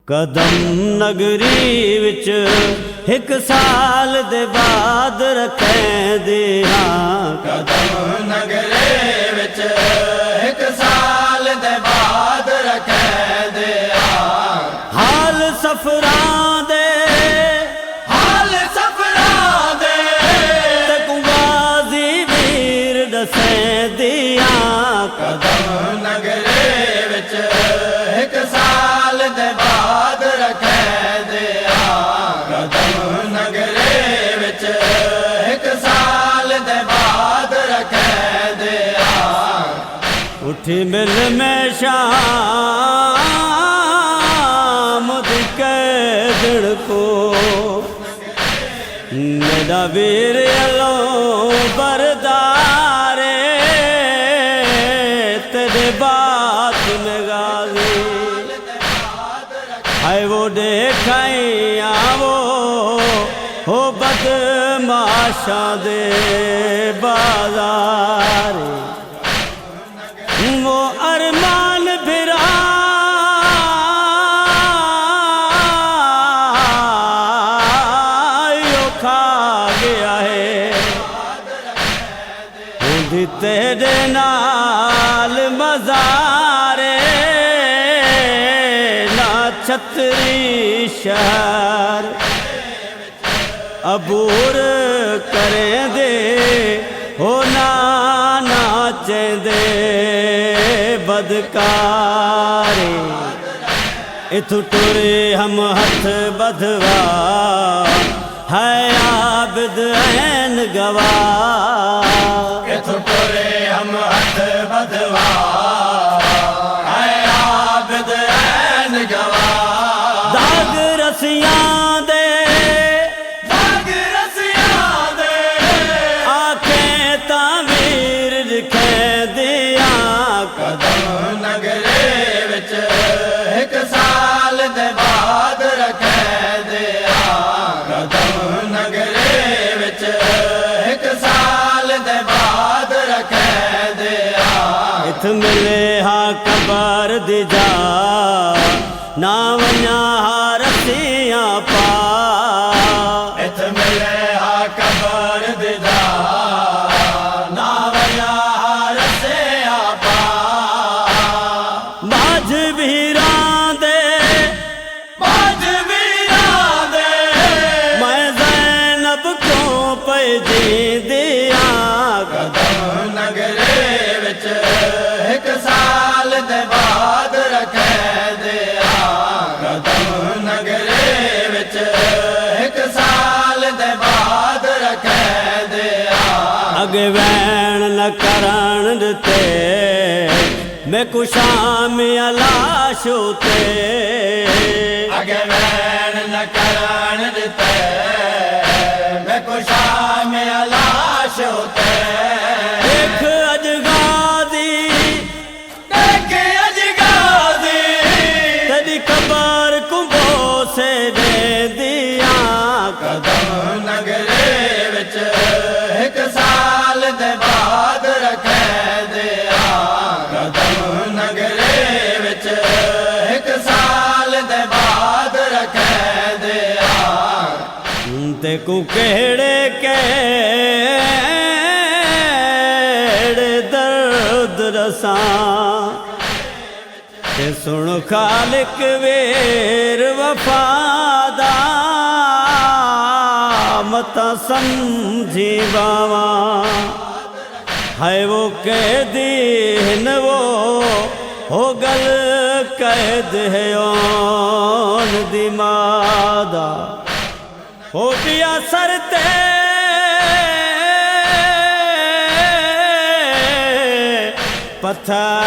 कदम नगरी विच एक साल दे बाद रखें दिया। कदम नगरी विच एक साल दे बाद रखें दिया। हाल सफरां दे तकु गाजी वीर दसें दिया। कदम नगरी विच एक साल दे बाद रखें दिया। कदम नगरी विच एक साल दे बाद रखें दिया। उठी मिल में शाम दी कैदड़ को मेरा वीर अलो बरदारे तेरे बात में गाजी है वो देखाई आवो हो बदमाशा दे बाजार वो अरमान फिरा खा गया है उदी तेरे नाल मज़ारे ना छतरी शहर अबूर करें दे हो नाचे दे बदकारे इथु टुरे हम हथ बधवा है आबिद ऐन गवाह। इथु टुरे हम हथ बधवा है आबिद ऐन गवाह। दाग रसियां दे आंखें तावीर दिखे दिया। कदम नगरी विच एक साल दे बाद रखें दिया। कदम नगरी विच एक साल दे बाद रखें दिया। इत मिले हा कबर दी जा ना वन्या हा रसियां पा। इत मिले हा कबर दी जा ना वन्या हा रसियां पा। बाज वीरां दे मैं ज़ैनब को पैजी दिया। कदम नगरी विच एक साल दे बाद रखें दिया। कदम नगरी विच एक साल दे बाद रखें दिया। अगे वैन न करण दिते मैं कुशाम अलाश उते। अगे वैन न करण दिते मैं कुशाम अलाश होते। देख अजगादी तेरी कबर कुंभो से दे दिया। कदम नगरी विच एक साल दे बाद रखें दिया। कदम नगरी विच एक साल दे बाद रखें दिया। ते को केड़े केड़े दर्द रसां ते सुन खालिक वेर वफादा मता समझी बावा है वो कैदी न वो हो गल कैद है ओन दी मादा हो पिया सरते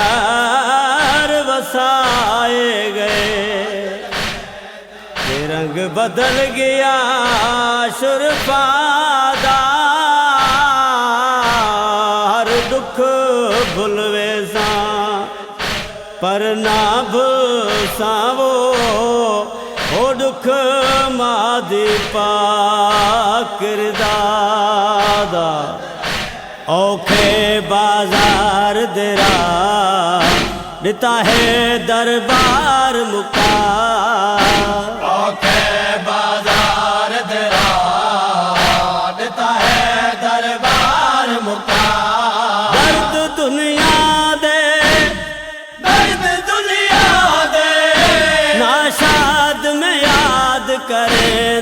पत्थर वसाए गए। रंग बदल गया शुरफादा हर दुख भुलवे सा पर ना भुसावो हो दुख मादी औखे बाजार दरा दिता है दरबार मुका औखे बाजार दरा दिता है दरबार मुका दर्द दुनिया दे दर्द दुनिया दे नाशाद में याद करे